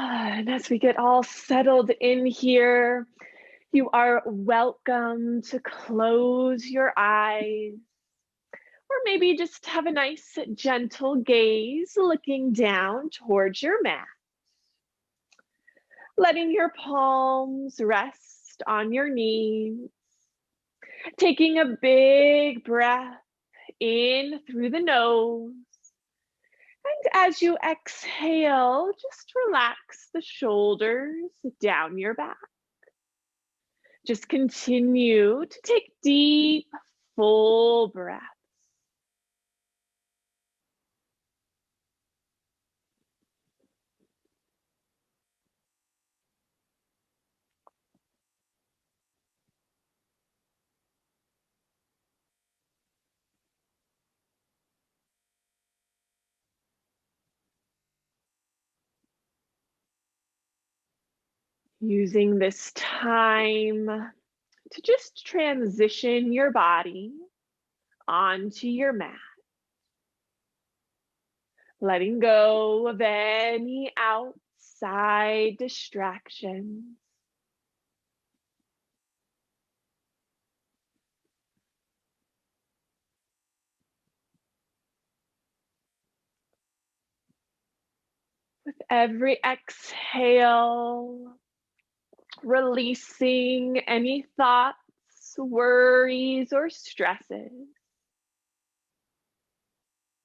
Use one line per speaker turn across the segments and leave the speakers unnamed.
And as we get all settled in here, you are welcome to close your eyes, or maybe just have a nice gentle gaze looking down towards your mat, letting your palms rest on your knees, taking a big breath in through the nose. And as you exhale, just relax the shoulders down your back. Just continue to take deep, full breaths. Using this time to just transition your body onto your mat. Letting go of any outside distractions. With every exhale, releasing any thoughts, worries, or stresses.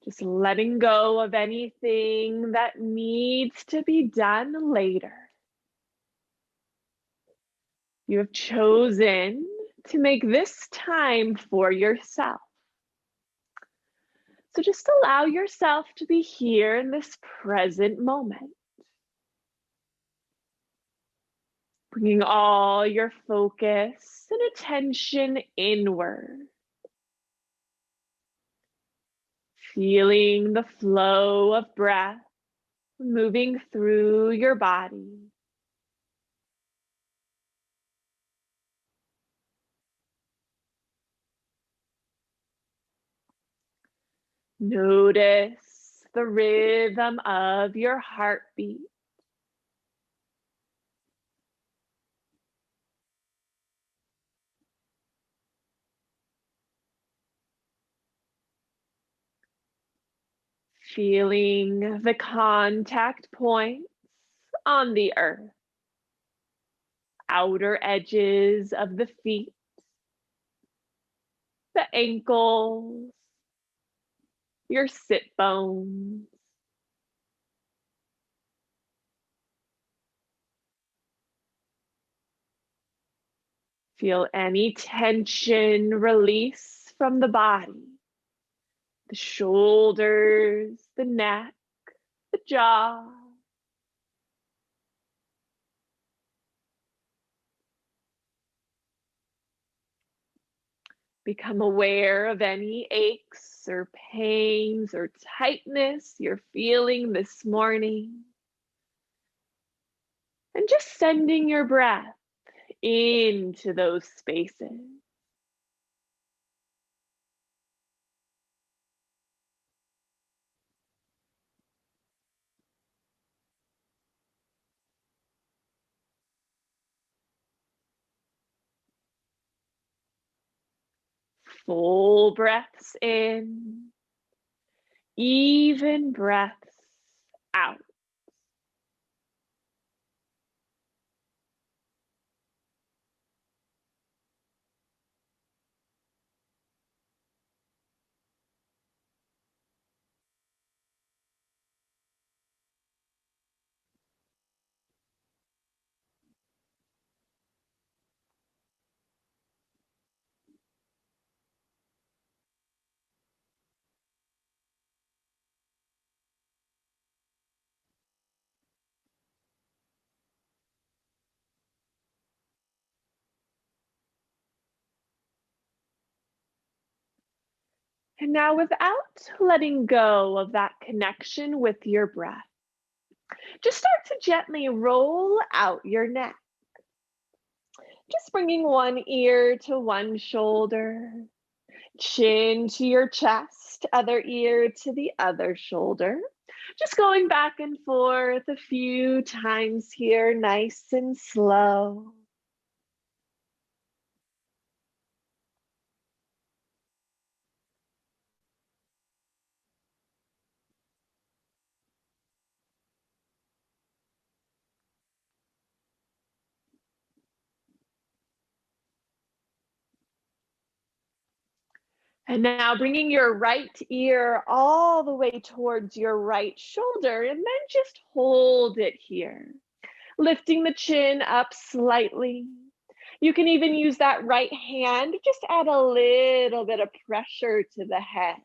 Just letting go of anything that needs to be done later. You have chosen to make this time for yourself. So just allow yourself to be here in this present moment. Bringing all your focus and attention inward. Feeling the flow of breath moving through your body. Notice the rhythm of your heartbeat. Feeling the contact points on the earth, outer edges of the feet, the ankles, your sit bones. Feel any tension release from the body, the shoulders, the neck, the jaw. Become aware of any aches or pains or tightness you're feeling this morning. And just sending your breath into those spaces. Full breaths in, even breaths out. And now, without letting go of that connection with your breath, just start to gently roll out your neck. Just bringing one ear to one shoulder, chin to your chest, other ear to the other shoulder. Just going back and forth a few times here, nice and slow. And now bringing your right ear all the way towards your right shoulder, and then just hold it here, lifting the chin up slightly. You can even use that right hand, just add a little bit of pressure to the head.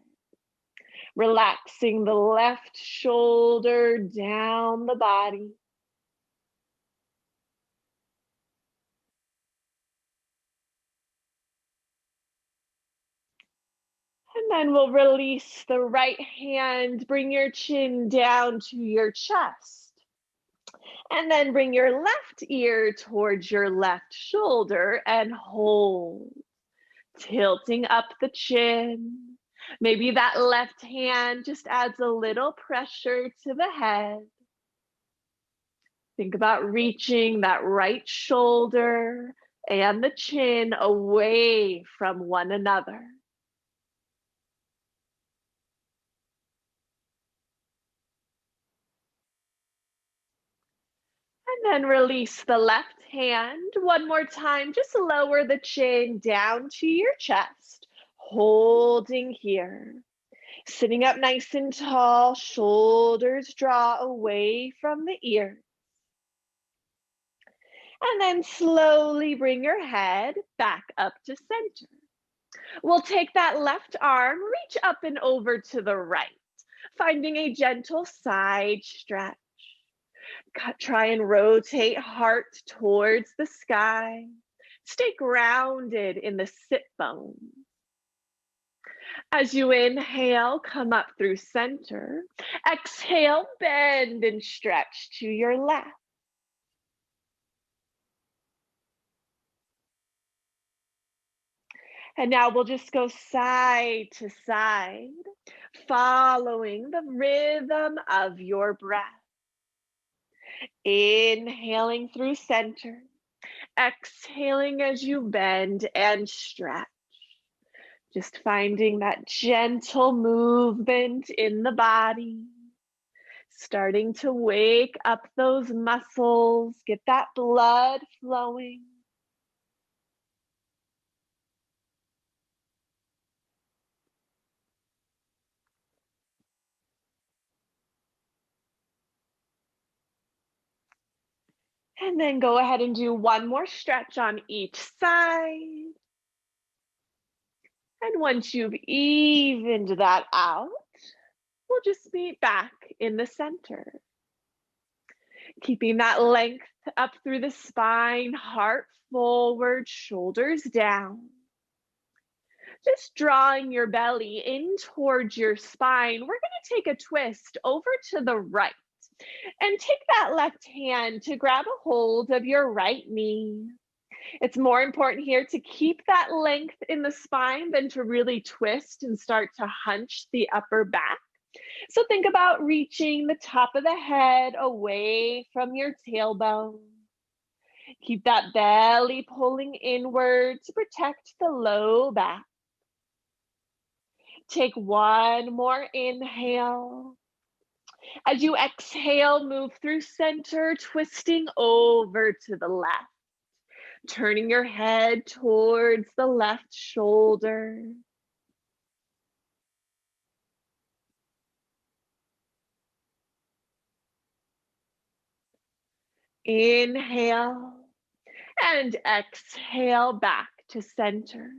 Relaxing the left shoulder down the body. And then we'll release the right hand, bring your chin down to your chest. And then bring your left ear towards your left shoulder and hold, tilting up the chin. Maybe that left hand just adds a little pressure to the head. Think about reaching that right shoulder and the chin away from one another. And then release the left hand. One more time, just lower the chin down to your chest, holding here. Sitting up nice and tall, shoulders draw away from the ears. And then slowly bring your head back up to center. We'll take that left arm, reach up and over to the right, finding a gentle side stretch. Try and rotate heart towards the sky. Stay grounded in the sit bone. As you inhale, come up through center. Exhale, bend and stretch to your left. And now we'll just go side to side, following the rhythm of your breath. Inhaling through center, exhaling as you bend and stretch. Just finding that gentle movement in the body, starting to wake up those muscles, get that blood flowing. And then go ahead and do one more stretch on each side. And once you've evened that out, we'll just meet back in the center. Keeping that length up through the spine, heart forward, shoulders down. Just drawing your belly in towards your spine. We're going to take a twist over to the right and take that left hand to grab a hold of your right knee. It's more important here to keep that length in the spine than to really twist and start to hunch the upper back. So think about reaching the top of the head away from your tailbone. Keep that belly pulling inward to protect the low back. Take one more inhale. As you exhale, move through center, twisting over to the left. Turning your head towards the left shoulder. Inhale and exhale back to center.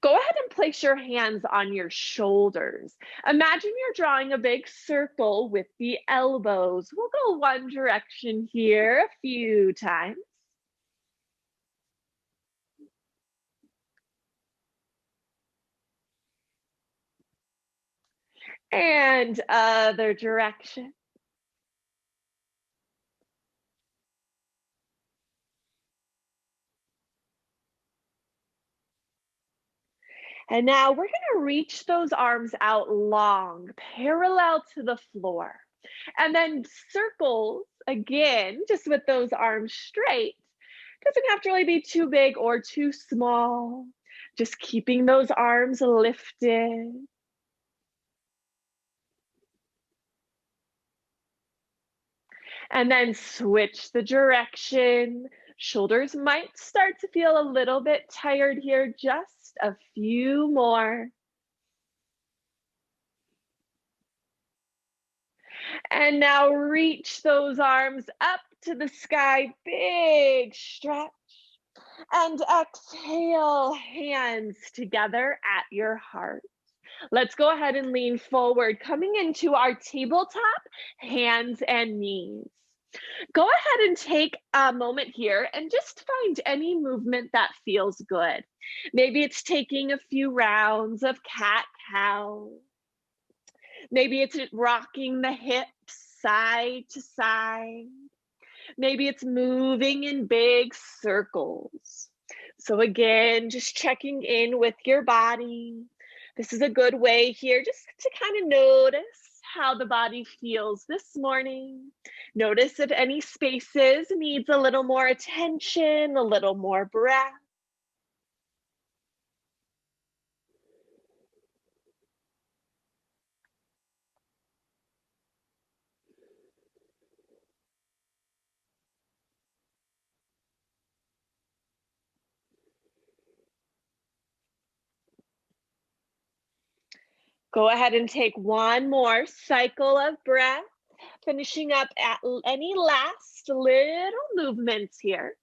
Go ahead and place your hands on your shoulders. Imagine you're drawing a big circle with the elbows. We'll go one direction here a few times. And other direction. And now we're going to reach those arms out long, parallel to the floor. And then circles again, just with those arms straight. Doesn't have to really be too big or too small. Just keeping those arms lifted. And then switch the direction. Shoulders might start to feel a little bit tired here. Just a few more. And now reach those arms up to the sky. Big stretch. And exhale, hands together at your heart. Let's go ahead and lean forward, coming into our tabletop, hands and knees. Go ahead and take a moment here and just find any movement that feels good. Maybe it's taking a few rounds of cat-cow. Maybe it's rocking the hips side to side. Maybe it's moving in big circles. So again, just checking in with your body. This is a good way here just to kind of notice how the body feels this morning. Notice if any spaces needs a little more attention, a little more breath. Go ahead and take one more cycle of breath, finishing up at any last little movements here.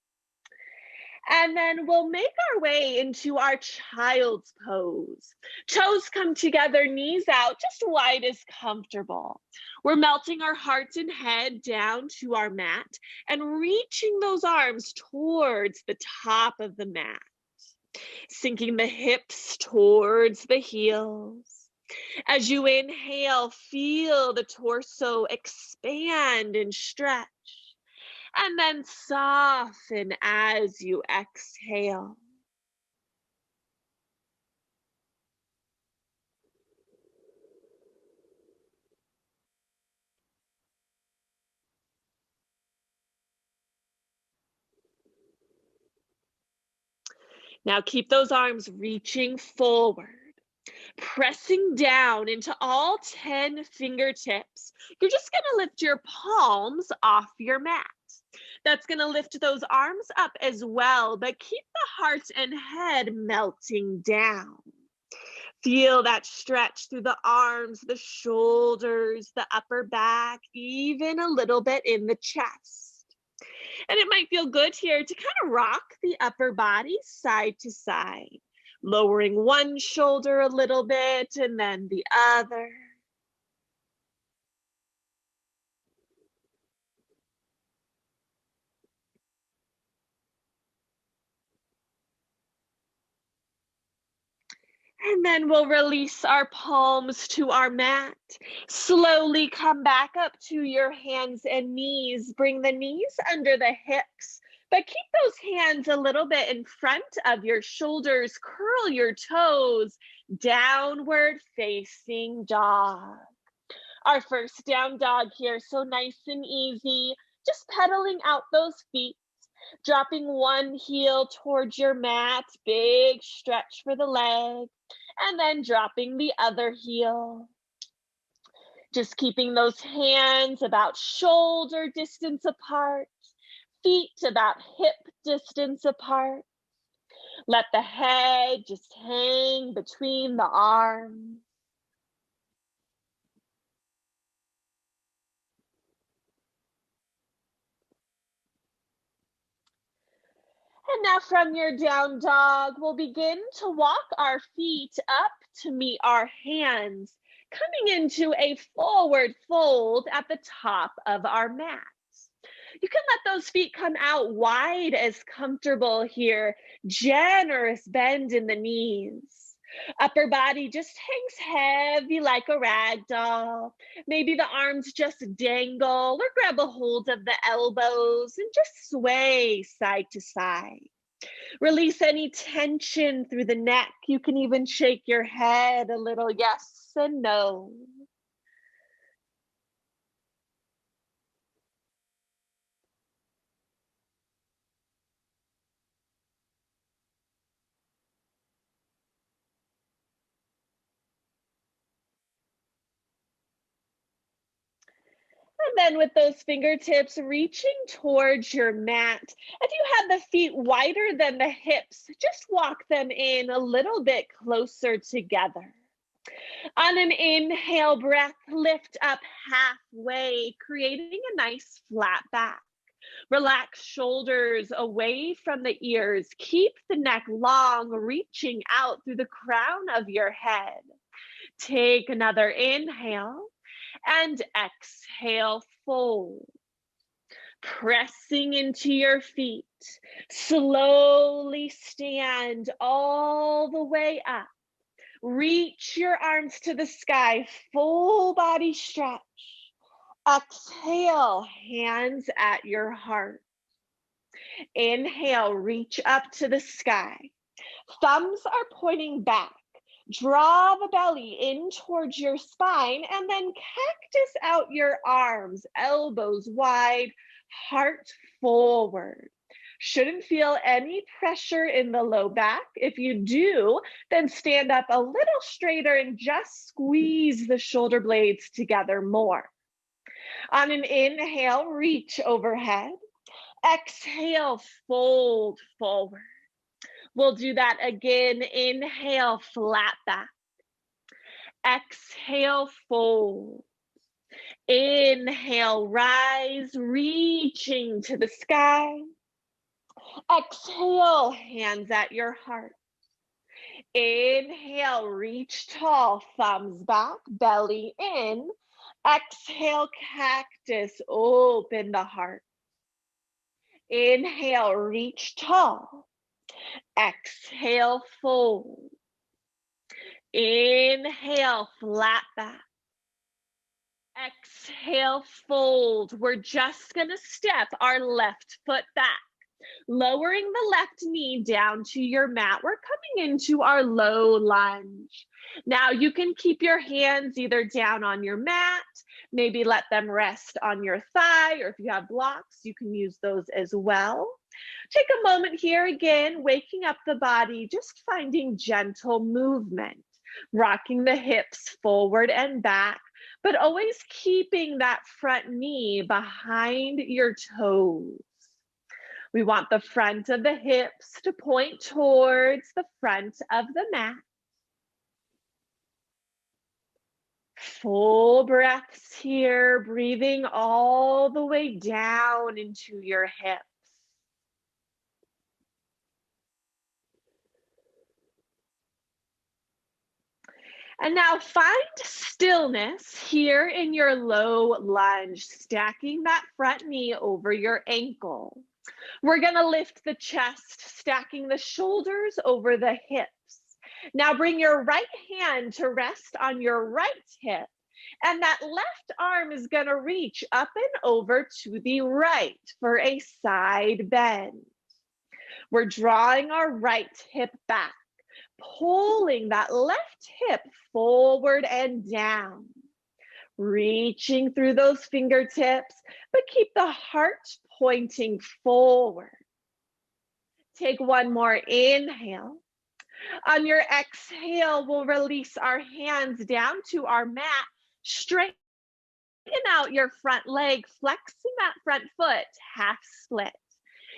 And then we'll make our way into our child's pose. Toes come together, knees out, just wide as comfortable. We're melting our heart and head down to our mat and reaching those arms towards the top of the mat. Sinking the hips towards the heels. As you inhale, feel the torso expand and stretch. And then soften as you exhale. Now keep those arms reaching forward, pressing down into all 10 fingertips. You're just going to lift your palms off your mat. That's going to lift those arms up as well, but keep the heart and head melting down. Feel that stretch through the arms, the shoulders, the upper back, even a little bit in the chest. And it might feel good here to kind of rock the upper body side to side, lowering one shoulder a little bit and then the other. And then we'll release our palms to our mat. Slowly come back up to your hands and knees. Bring the knees under the hips, but keep those hands a little bit in front of your shoulders. Curl your toes, downward facing dog. Our first down dog here, so nice and easy. Just pedaling out those feet. Dropping one heel towards your mat, big stretch for the leg, and then dropping the other heel. Just keeping those hands about shoulder distance apart, feet about hip distance apart. Let the head just hang between the arms. And now from your down dog, we'll begin to walk our feet up to meet our hands, coming into a forward fold at the top of our mat. You can let those feet come out wide as comfortable here. Generous bend in the knees. Upper body just hangs heavy like a rag doll. Maybe the arms just dangle or grab a hold of the elbows and just sway side to side. Release any tension through the neck. You can even shake your head a little, yes and no. And then with those fingertips reaching towards your mat, if you have the feet wider than the hips, just walk them in a little bit closer together. On an inhale breath, lift up halfway, creating a nice flat back. Relax shoulders away from the ears. Keep the neck long, reaching out through the crown of your head. Take another inhale and exhale, fold. Pressing into your feet, slowly stand all the way up. Reach your arms to the sky, full body stretch. Exhale, hands at your heart. Inhale, reach up to the sky. Thumbs are pointing back. Draw the belly in towards your spine and then cactus out your arms, elbows wide, heart forward. Shouldn't feel any pressure in the low back. If you do, then stand up a little straighter and just squeeze the shoulder blades together more. On an inhale, reach overhead. Exhale, fold forward. We'll do that again. Inhale, flat back. Exhale, fold. Inhale, rise, reaching to the sky. Exhale, hands at your heart. Inhale, reach tall, thumbs back, belly in. Exhale, cactus, open the heart. Inhale, reach tall. Exhale, fold. Inhale, flat back. Exhale, fold. We're just gonna step our left foot back, lowering the left knee down to your mat. We're coming into our low lunge. Now you can keep your hands either down on your mat, maybe let them rest on your thigh, or if you have blocks, you can use those as well. Take a moment here again, waking up the body, just finding gentle movement, rocking the hips forward and back, but always keeping that front knee behind your toes. We want the front of the hips to point towards the front of the mat. Full breaths here, breathing all the way down into your hips. And now find stillness here in your low lunge, stacking that front knee over your ankle. We're gonna lift the chest, stacking the shoulders over the hips. Now bring your right hand to rest on your right hip, and that left arm is gonna reach up and over to the right for a side bend. We're drawing our right hip back, pulling that left hip forward and down. Reaching through those fingertips, but keep the heart pointing forward. Take one more inhale. On your exhale, we'll release our hands down to our mat. Straighten out your front leg, flexing that front foot, half split.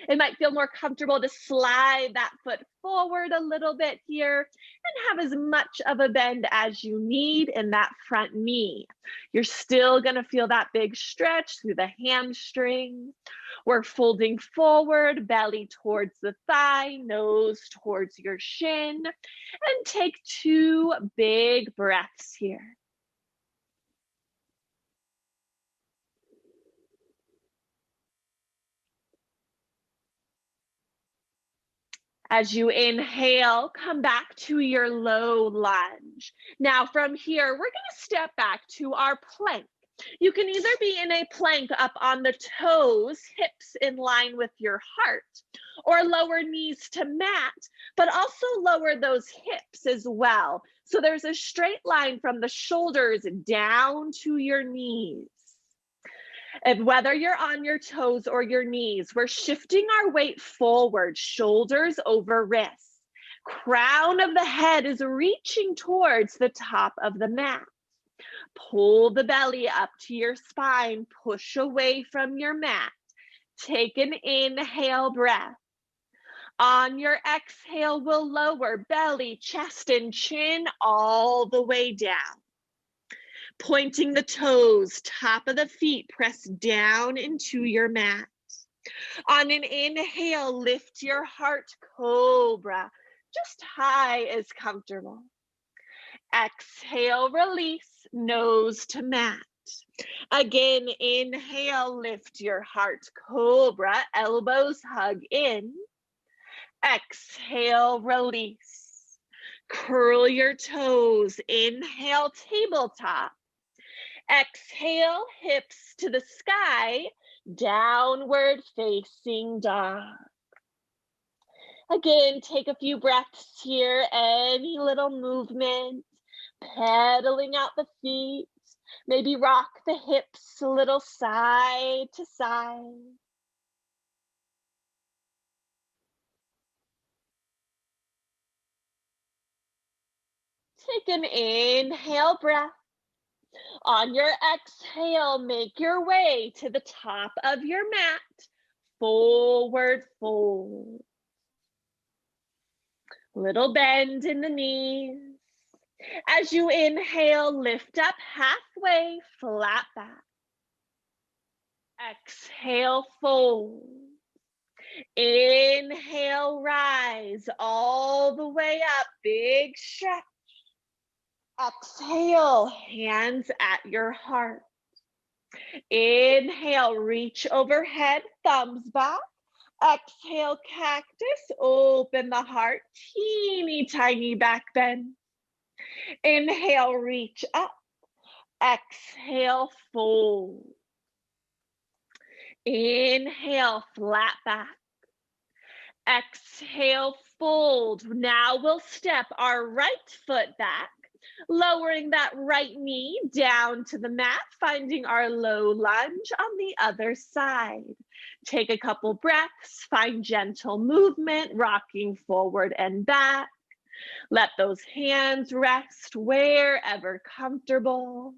It might feel more comfortable to slide that foot forward a little bit here and have as much of a bend as you need in that front knee. You're still gonna feel that big stretch through the hamstring. We're folding forward, belly towards the thigh, nose towards your shin, and take 2 big breaths here. As you inhale, come back to your low lunge. Now from here, we're gonna step back to our plank. You can either be in a plank up on the toes, hips in line with your heart, or lower knees to mat, but also lower those hips as well. So there's a straight line from the shoulders down to your knees. And whether you're on your toes or your knees, we're shifting our weight forward, shoulders over wrists. Crown of the head is reaching towards the top of the mat. Pull the belly up to your spine. Push away from your mat. Take an inhale breath. On your exhale, we'll lower belly, chest, and chin all the way down. Pointing the toes, top of the feet, press down into your mat. On an inhale, lift your heart, cobra, just high as comfortable. Exhale, release, nose to mat. Again, inhale, lift your heart, cobra, elbows hug in. Exhale, release. Curl your toes. Inhale, tabletop. Exhale, hips to the sky, downward facing dog. Again, take a few breaths here, any little movement, pedaling out the feet, maybe rock the hips a little side to side. Take an inhale breath. On your exhale, make your way to the top of your mat. Forward fold. Little bend in the knees. As you inhale, lift up halfway, flat back. Exhale, fold. Inhale, rise all the way up, big stretch. Exhale, hands at your heart. Inhale, reach overhead, thumbs back. Exhale, cactus, open the heart, teeny tiny back bend. Inhale, reach up. Exhale, fold. Inhale, flat back. Exhale, fold. Now we'll step our right foot back, lowering that right knee down to the mat, finding our low lunge on the other side. Take a couple breaths, find gentle movement, rocking forward and back. Let those hands rest wherever comfortable.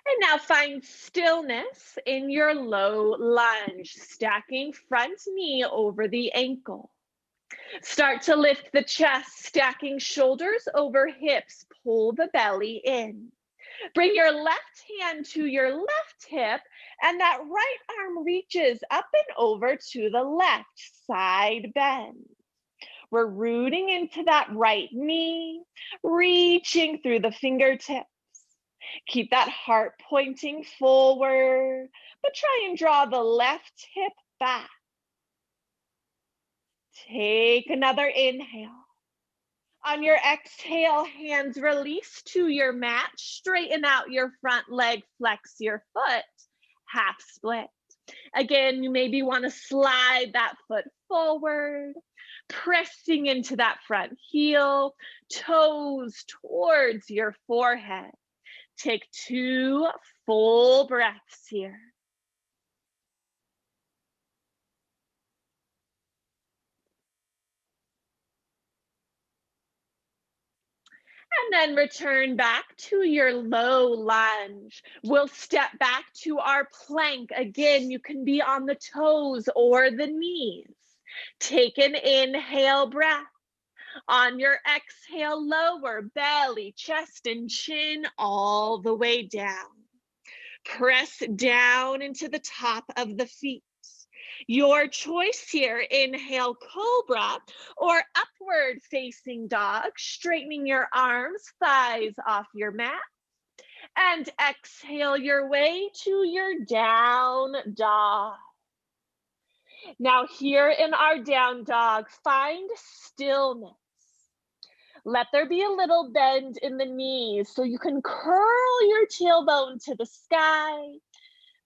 And now find stillness in your low lunge, stacking front knee over the ankle. Start to lift the chest, stacking shoulders over hips, pull the belly in. Bring your left hand to your left hip, and that right arm reaches up and over to the left, side bend. We're rooting into that right knee, reaching through the fingertips. Keep that heart pointing forward, but try and draw the left hip back. Take another inhale. On your exhale, hands release to your mat. Straighten out your front leg, flex your foot, half split. Again, you maybe want to slide that foot forward, pressing into that front heel, toes towards your forehead. Take 2 full breaths here. And then return back to your low lunge. We'll step back to our plank. Again, you can be on the toes or the knees. Take an inhale breath. On your exhale, lower belly, chest, and chin all the way down. Press down into the top of the feet. Your choice here, inhale cobra or upward facing dog, straightening your arms, thighs off your mat. And exhale your way to your down dog. Now here in our down dog, find stillness. Let there be a little bend in the knees so you can curl your tailbone to the sky.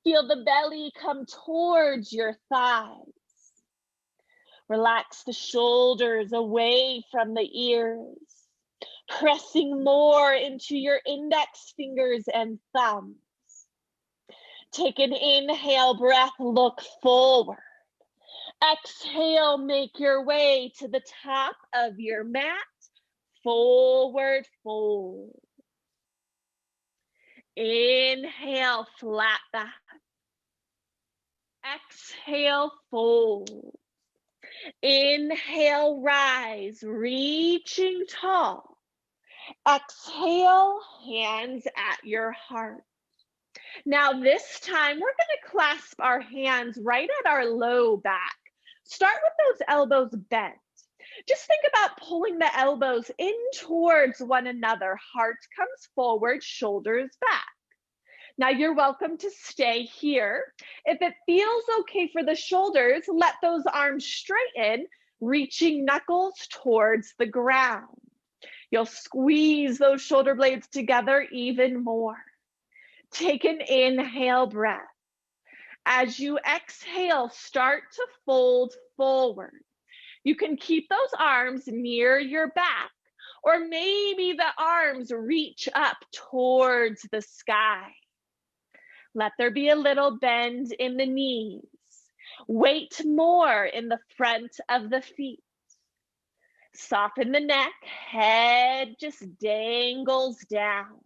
Feel the belly come towards your thighs. Relax the shoulders away from the ears. pressing more into your index fingers and thumbs. Take an inhale breath, look forward. Exhale, make your way to the top of your mat. Forward fold. Inhale, flat back. Exhale, fold. Inhale, rise, reaching tall. Exhale, hands at your heart. Now this time, we're going to clasp our hands right at our low back. Start with those elbows bent. Just think about pulling the elbows in towards one another. Heart comes forward, shoulders back. Now you're welcome to stay here. If it feels okay for the shoulders, let those arms straighten, reaching knuckles towards the ground. You'll squeeze those shoulder blades together even more. Take an inhale breath. As you exhale, start to fold forward. You can keep those arms near your back, or maybe the arms reach up towards the sky. Let there be a little bend in the knees. Weight more in the front of the feet. Soften the neck, head just dangles down.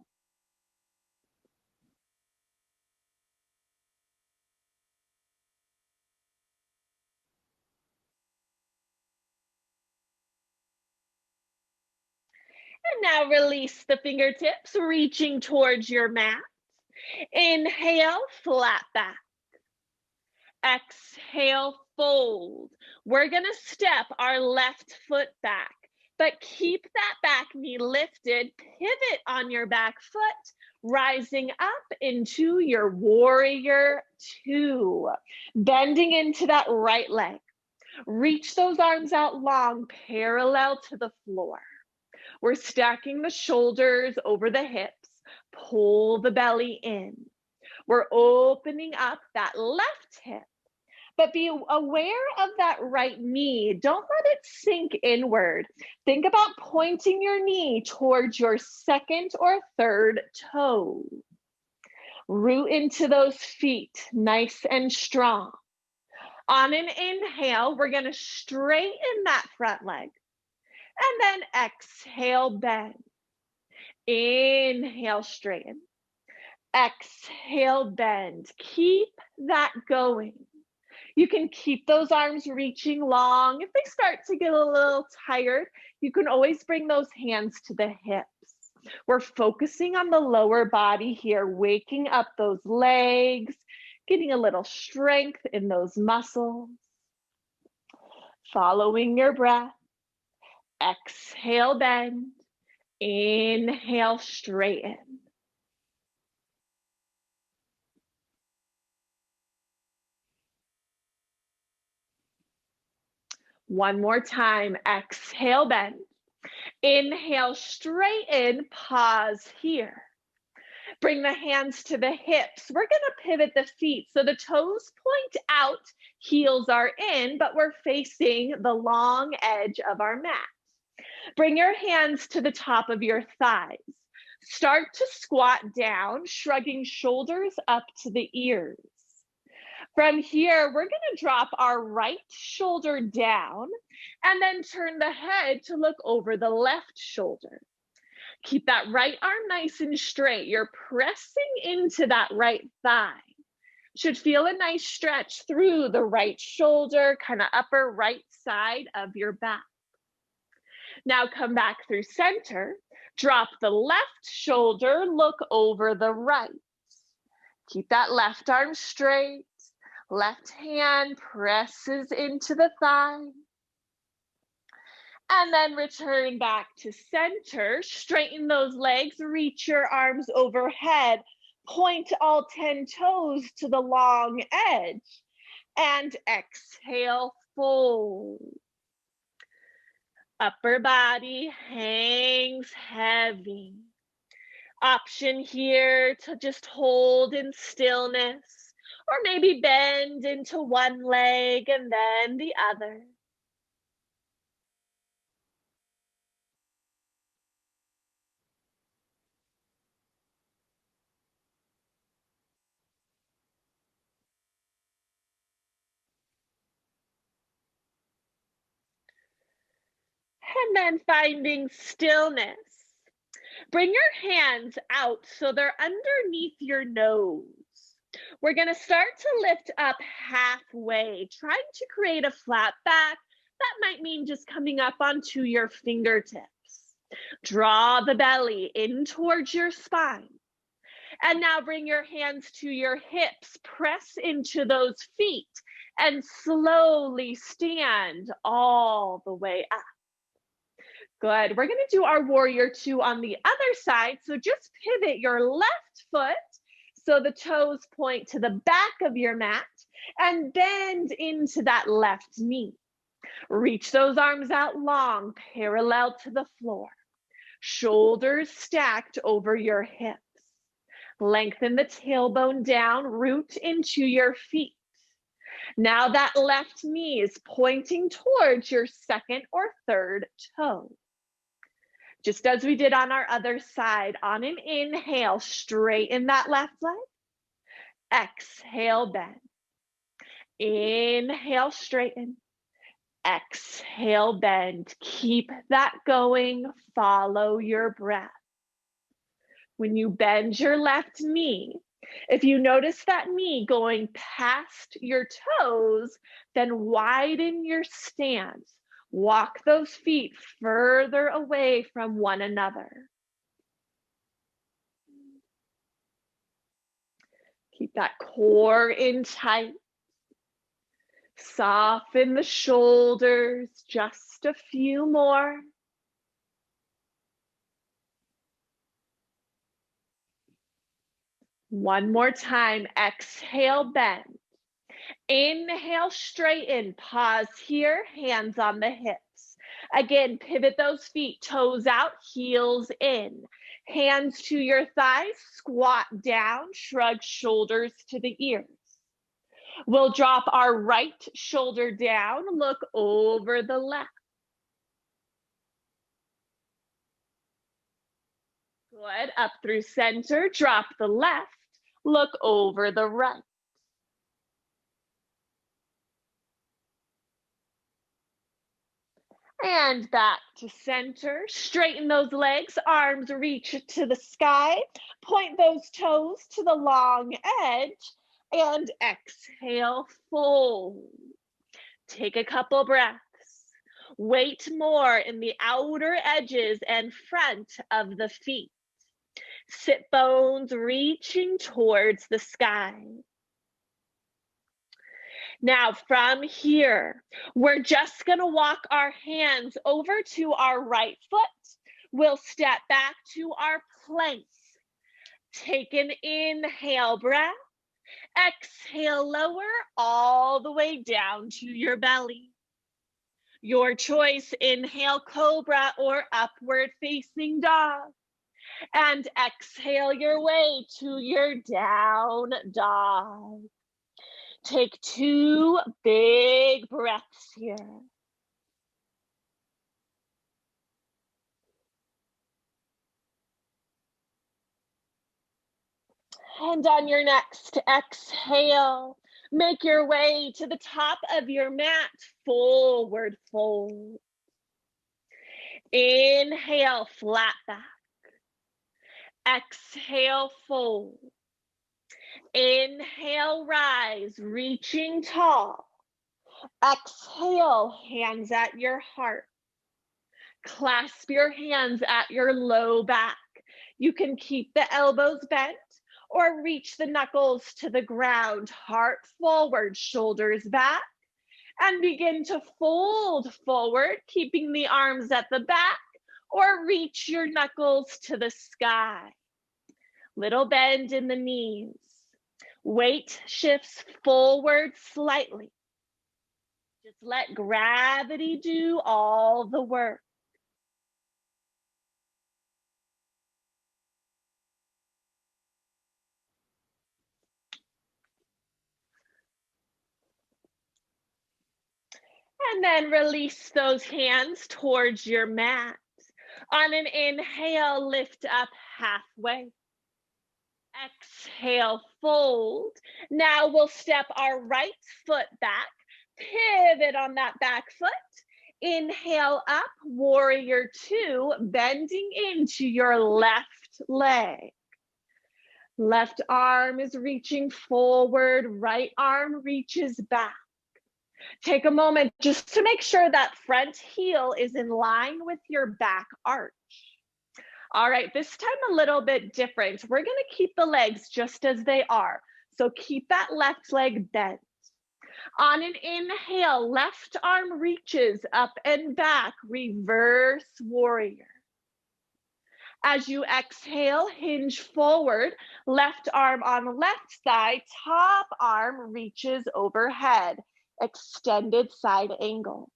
And now release the fingertips, reaching towards your mat. Inhale, flat back. Exhale, fold. We're gonna step our left foot back, but keep that back knee lifted. Pivot on your back foot, rising up into your warrior two. Bending into that right leg. Reach those arms out long, parallel to the floor. We're stacking the shoulders over the hips. Pull the belly in. We're opening up that left hip, but be aware of that right knee. Don't let it sink inward. Think about pointing your knee towards your second or third toe. Root into those feet, nice and strong. On an inhale, we're gonna straighten that front leg. And then exhale, bend. Inhale, straighten. Exhale, bend. Keep that going. You can keep those arms reaching long. If they start to get a little tired, you can always bring those hands to the hips. We're focusing on the lower body here, waking up those legs, getting a little strength in those muscles. Following your breath. Exhale, bend. Inhale, straighten. One more time. Exhale, bend. Inhale, straighten. Pause here. Bring the hands to the hips. We're going to pivot the feet so the toes point out, heels are in, but we're facing the long edge of our mat. Bring your hands to the top of your thighs. Start to squat down, shrugging shoulders up to the ears. From here, we're going to drop our right shoulder down and then turn the head to look over the left shoulder. Keep that right arm nice and straight. You're pressing into that right thigh. Should feel a nice stretch through the right shoulder, kind of upper right side of your back. Now come back through center. Drop the left shoulder, look over the right. Keep that left arm straight. Left hand presses into the thigh. And then return back to center. Straighten those legs, reach your arms overhead. Point all 10 toes to the long edge. And exhale, fold. Upper body hangs heavy. Option here to just hold in stillness, or maybe bend into one leg and then the other. And then finding stillness. Bring your hands out so they're underneath your nose. We're going to start to lift up halfway, trying to create a flat back. That might mean just coming up onto your fingertips. Draw the belly in towards your spine. And now bring your hands to your hips, press into those feet, and slowly stand all the way up. Good. We're going to do our warrior two on the other side. So just pivot your left foot so the toes point to the back of your mat and bend into that left knee. Reach those arms out long, parallel to the floor. Shoulders stacked over your hips. Lengthen the tailbone down, root into your feet. Now that left knee is pointing towards your second or third toe. Just as we did on our other side, on an inhale, straighten that left leg. Exhale, bend. Inhale, straighten. Exhale, bend. Keep that going. Follow your breath. When you bend your left knee, if you notice that knee going past your toes, then widen your stance. Walk those feet further away from one another. Keep that core in tight. Soften the shoulders, just a few more. One more time, exhale, bend. Inhale, straighten, pause here, hands on the hips. Again, pivot those feet, toes out, heels in. Hands to your thighs, squat down, shrug shoulders to the ears. We'll drop our right shoulder down, look over the left. Good, up through center, drop the left, look over the right. And back to center. Straighten those legs, arms reach to the sky. Point those toes to the long edge. And exhale, fold. Take a couple breaths. Weight more in the outer edges and front of the feet. Sit bones reaching towards the sky. Now from here, we're just going to walk our hands over to our right foot. We'll step back to our plank. Take an inhale breath. Exhale, lower all the way down to your belly. Your choice, inhale, cobra or upward facing dog. And exhale your way to your down dog. Take 2 big breaths here. And on your next exhale, make your way to the top of your mat, forward fold. Inhale, flat back. Exhale, fold. Inhale, rise, reaching tall. Exhale, hands at your heart. Clasp your hands at your low back. You can keep the elbows bent or reach the knuckles to the ground, heart forward, shoulders back, and begin to fold forward, keeping the arms at the back, or reach your knuckles to the sky. Little bend in the knees. Weight shifts forward slightly. Just let gravity do all the work. And then release those hands towards your mat. On an inhale, lift up halfway. Exhale, fold. Now we'll step our right foot back, pivot on that back foot. Inhale up, warrior two, bending into your left leg. Left arm is reaching forward, right arm reaches back. Take a moment just to make sure that front heel is in line with your back arch. All right, this time a little bit different. We're gonna keep the legs just as they are. So keep that left leg bent. On an inhale, left arm reaches up and back, reverse warrior. As you exhale, hinge forward, left arm on left side, top arm reaches overhead, extended side angle.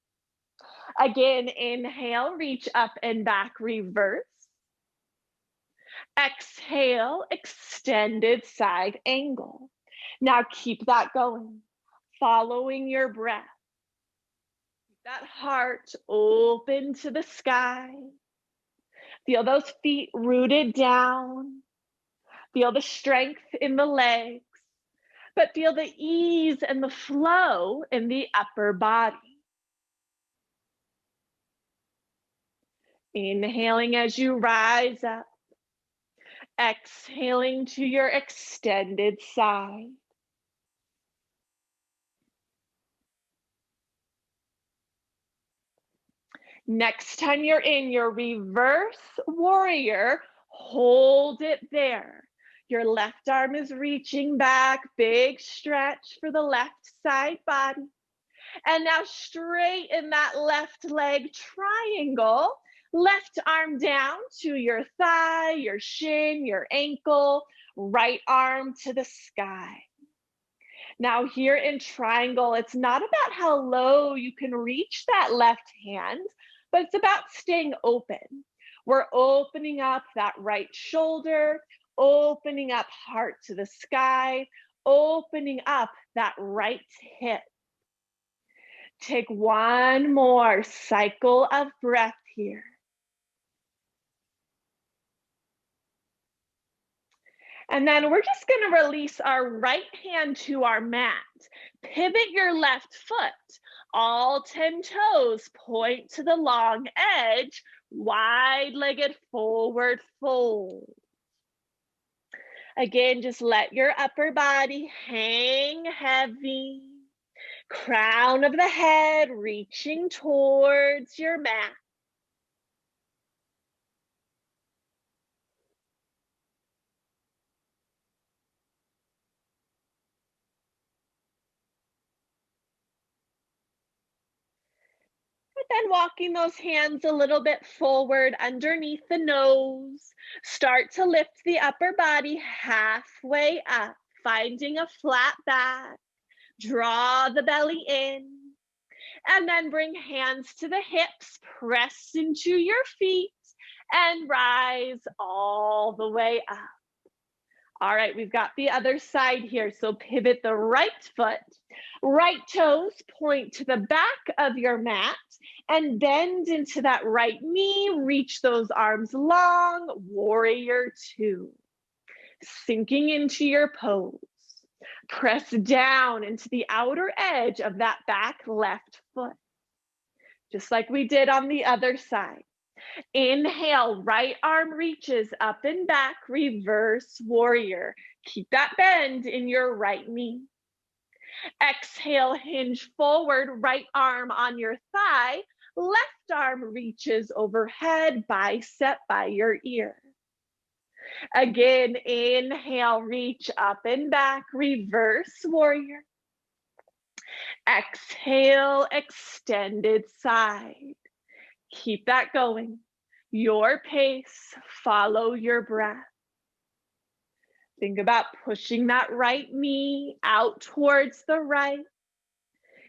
Again, inhale, reach up and back, reverse. Exhale, extended side angle. Now keep that going, following your breath. Keep that heart open to the sky. Feel those feet rooted down. Feel the strength in the legs, but feel the ease and the flow in the upper body. Inhaling as you rise up. Exhaling to your extended side. Next time you're in your reverse warrior, hold it there. Your left arm is reaching back, big stretch for the left side body. And now straighten that left leg triangle. Left arm down to your thigh, your shin, your ankle, right arm to the sky. Now here in triangle, it's not about how low you can reach that left hand, but it's about staying open. We're opening up that right shoulder, opening up heart to the sky, opening up that right hip. Take one more cycle of breath here. And then we're just going to release our right hand to our mat. Pivot your left foot. All 10 toes point to the long edge. Wide-legged forward fold. Again, just let your upper body hang heavy. Crown of the head reaching towards your mat. Then walking those hands a little bit forward underneath the nose. Start to lift the upper body halfway up, finding a flat back. Draw the belly in. And then bring hands to the hips, press into your feet, and rise all the way up. All right, we've got the other side here. So pivot the right foot, right toes point to the back of your mat and bend into that right knee. Reach those arms long, warrior two. Sinking into your pose. Press down into the outer edge of that back left foot. Just like we did on the other side. Inhale, right arm reaches up and back, reverse warrior. Keep that bend in your right knee. Exhale, hinge forward, right arm on your thigh, left arm reaches overhead, bicep by your ear. Again, inhale, reach up and back, reverse warrior. Exhale, extended side. Keep that going. Your pace, follow your breath. Think about pushing that right knee out towards the right.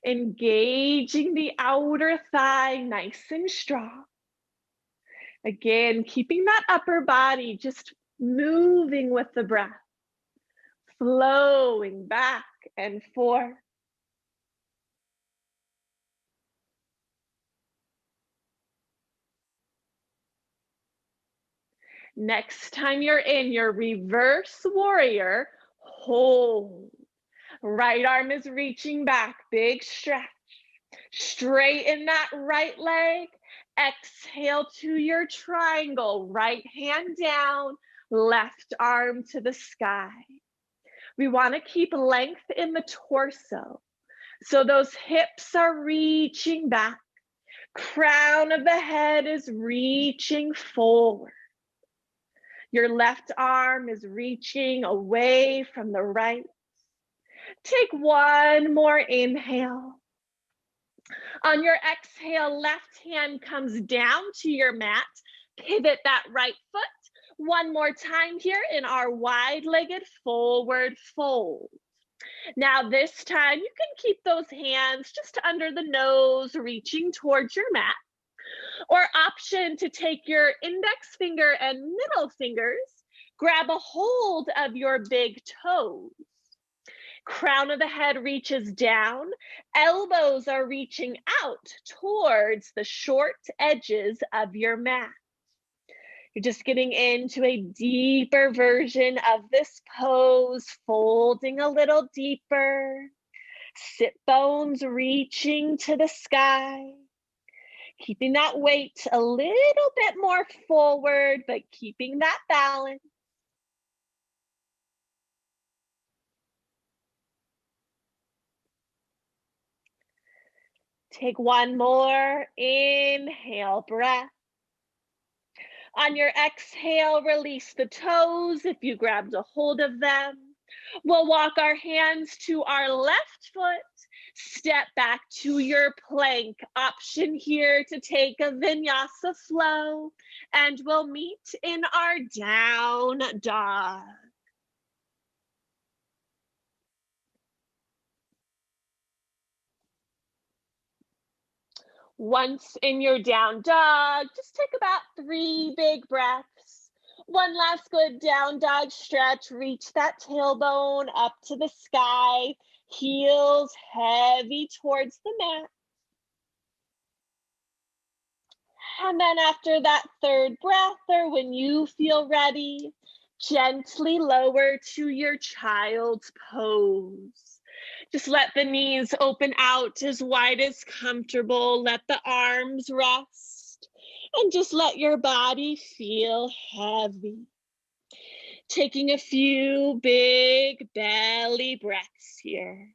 Engaging the outer thigh nice and strong. Again, keeping that upper body just moving with the breath. Flowing back and forth. Next time you're in your reverse warrior, hold. Right arm is reaching back, big stretch. Straighten that right leg. Exhale to your triangle. Right hand down, left arm to the sky. We want to keep length in the torso. So those hips are reaching back. Crown of the head is reaching forward. Your left arm is reaching away from the right. Take one more inhale. On your exhale, left hand comes down to your mat. Pivot that right foot. One more time here in our wide-legged forward fold. Now this time you can keep those hands just under the nose, reaching towards your mat. Or option to take your index finger and middle fingers, grab a hold of your big toes. Crown of the head reaches down, elbows are reaching out towards the short edges of your mat. You're just getting into a deeper version of this pose, folding a little deeper. Sit bones reaching to the sky. Keeping that weight a little bit more forward, but keeping that balance. Take one more inhale breath. On your exhale, release the toes if you grabbed a hold of them. We'll walk our hands to our left foot. Step back to your plank. Option here to take a vinyasa flow. And we'll meet in our down dog. Once in your down dog, just take about 3 big breaths. One last good down dog stretch. Reach that tailbone up to the sky. Heels heavy towards the mat. And then after that third breath, or when you feel ready, gently lower to your child's pose. Just let the knees open out as wide as comfortable. Let the arms rest. And just let your body feel heavy. Taking a few big belly breaths here.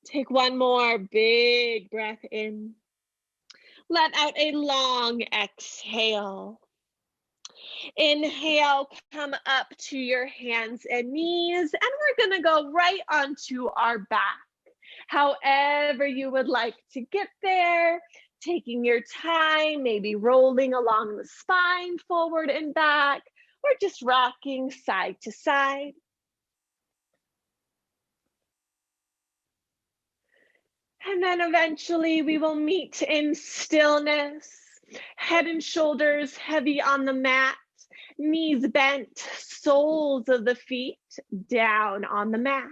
Take one more big breath in. Let out a long exhale. Inhale, come up to your hands and knees, and we're gonna go right onto our back. However you would like to get there, taking your time, maybe rolling along the spine, forward and back, or just rocking side to side. And then eventually we will meet in stillness, head and shoulders heavy on the mat, knees bent, soles of the feet down on the mat.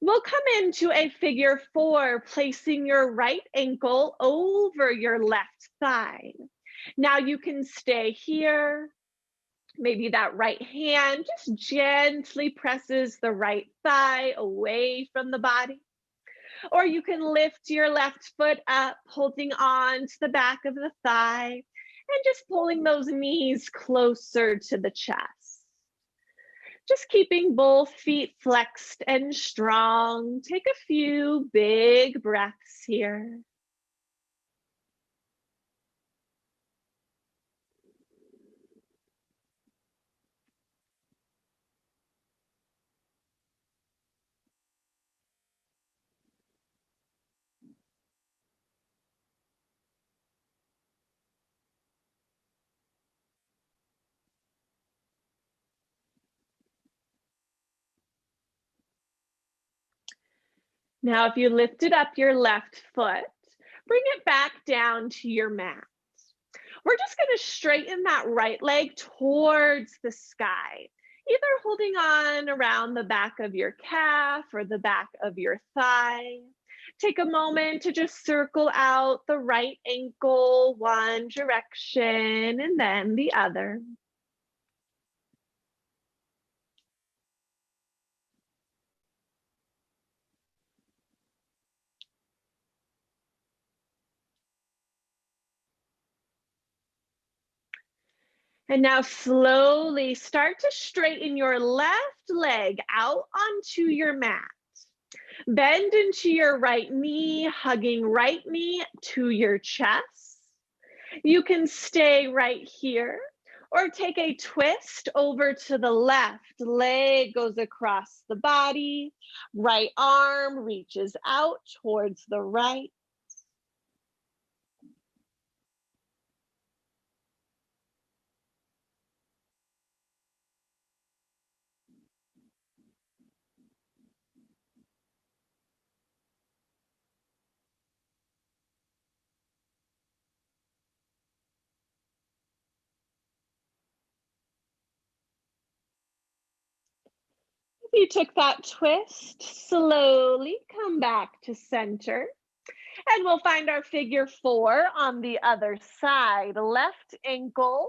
We'll come into a figure 4, placing your right ankle over your left thigh. Now you can stay here. Maybe that right hand just gently presses the right thigh away from the body. Or you can lift your left foot up, holding on to the back of the thigh and just pulling those knees closer to the chest. Just keeping both feet flexed and strong. Take a few big breaths here. Now, if you lifted up your left foot, bring it back down to your mat. We're just going to straighten that right leg towards the sky, either holding on around the back of your calf or the back of your thigh. Take a moment to just circle out the right ankle one direction and then the other. And now slowly start to straighten your left leg out onto your mat. Bend into your right knee, hugging right knee to your chest. You can stay right here or take a twist over to the left. Leg goes across the body. Right arm reaches out towards the right. If you took that twist, slowly come back to center. And we'll find our figure 4 on the other side. Left ankle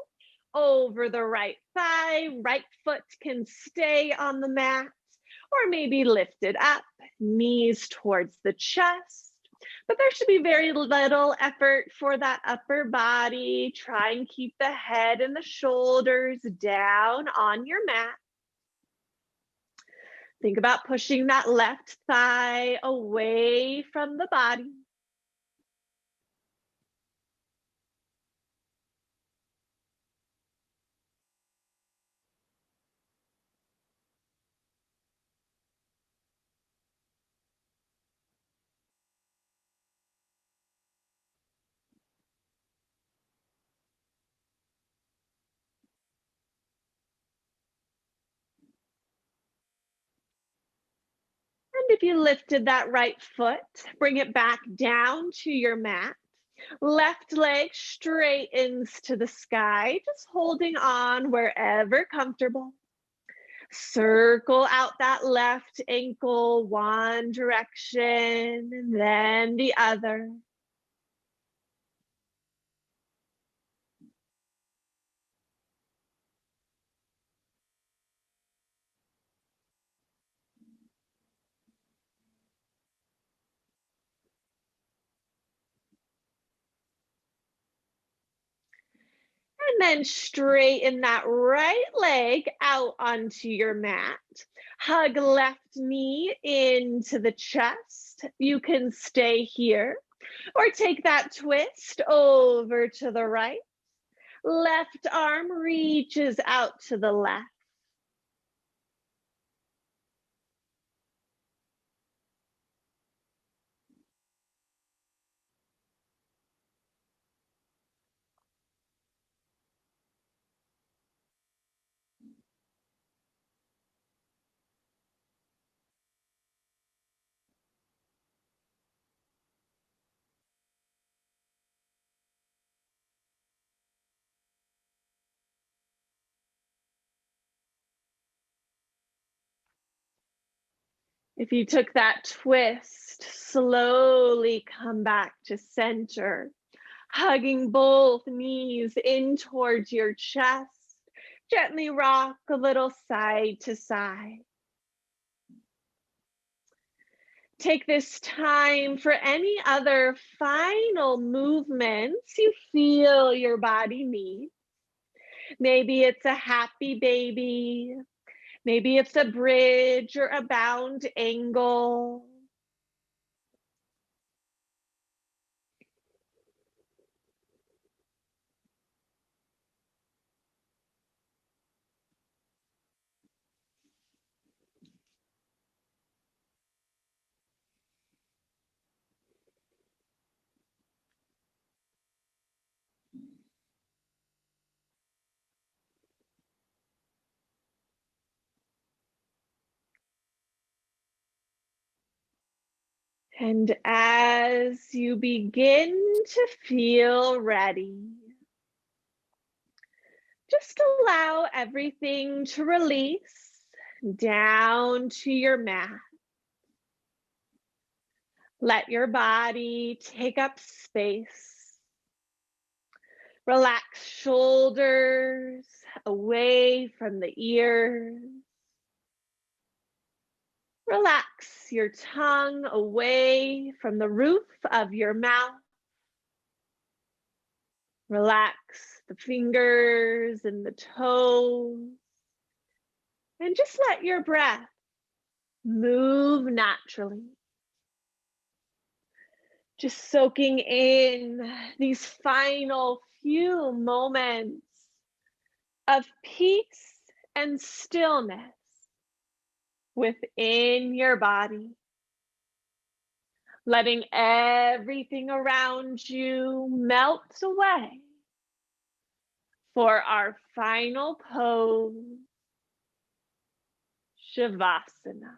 over the right thigh. Right foot can stay on the mat or maybe lifted up, knees towards the chest. But there should be very little effort for that upper body. Try and keep the head and the shoulders down on your mat. Think about pushing that left thigh away from the body. And if you lifted that right foot, bring it back down to your mat. Left leg straightens to the sky, just holding on wherever comfortable. Circle out that left ankle one direction and then the other. And then straighten that right leg out onto your mat. Hug left knee into the chest. You can stay here or take that twist over to the right. Left arm reaches out to the left. If you took that twist, slowly come back to center, hugging both knees in towards your chest. Gently rock a little side to side. Take this time for any other final movements you feel your body needs. Maybe it's a happy baby. Maybe it's a bridge or a bound angle. And as you begin to feel ready, Just allow everything to release down to your mat. Let your body take up space. Relax shoulders away from the ears. Relax your tongue away from the roof of your mouth. Relax the fingers and the toes. And just let your breath move naturally. Just soaking in these final few moments of peace and stillness within your body. Letting everything around you melt away for our final pose, Shavasana.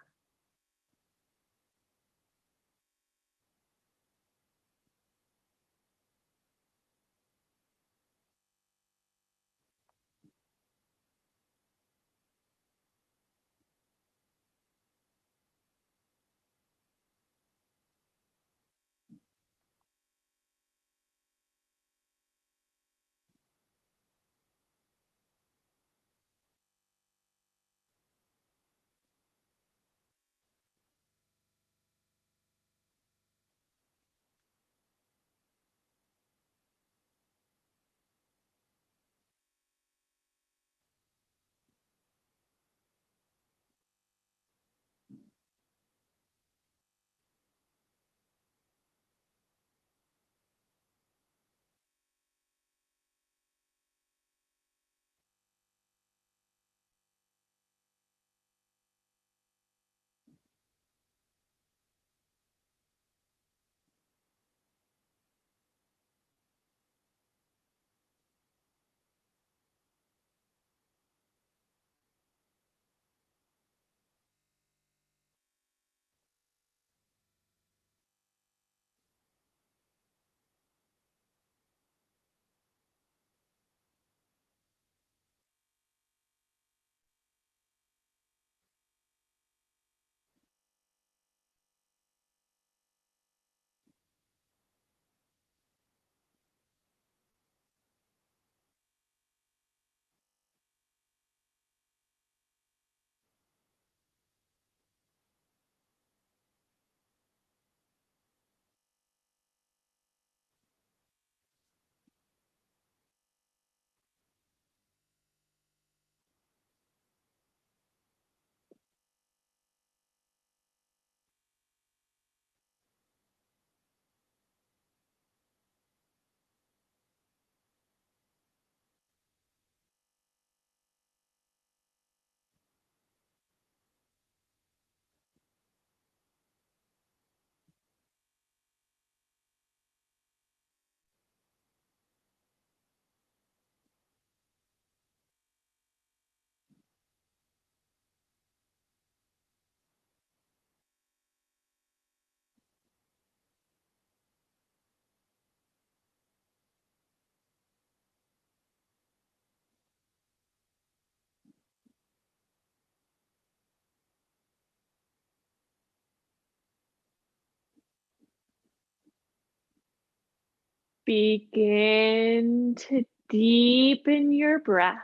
Begin to deepen your breath.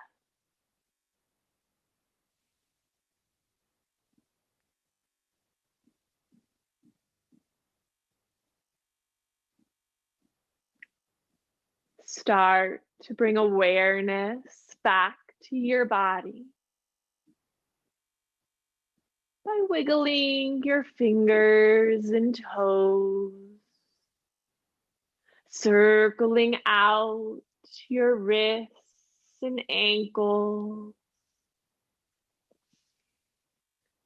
Start to bring awareness back to your body by wiggling your fingers and toes, circling out your wrists and ankles.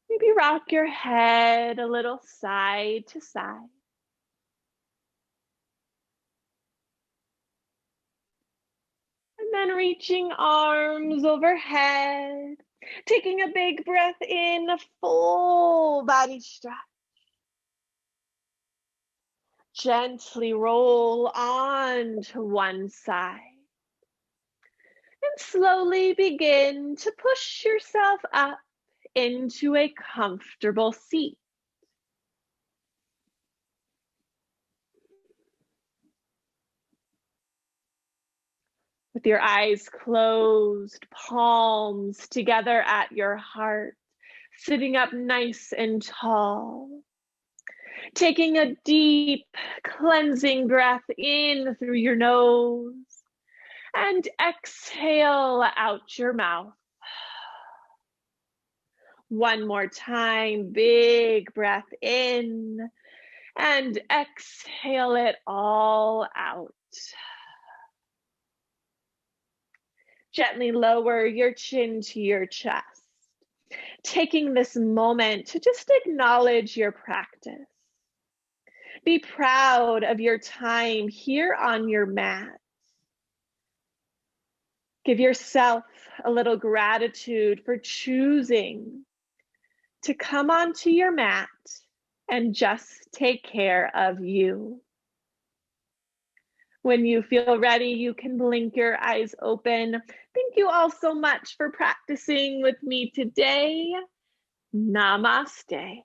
Maybe rock your head a little side to side. And then reaching arms overhead, taking a big breath in, a full body stretch. Gently roll on to one side. And slowly begin to push yourself up into a comfortable seat. With your eyes closed, palms together at your heart, sitting up nice and tall. Taking a deep cleansing breath in through your nose and exhale out your mouth. One more time, big breath in and exhale it all out. Gently lower your chin to your chest, taking this moment to just acknowledge your practice. Be proud of your time here on your mat. Give yourself a little gratitude for choosing to come onto your mat and just take care of you. When you feel ready, you can blink your eyes open. Thank you all so much for practicing with me today. Namaste.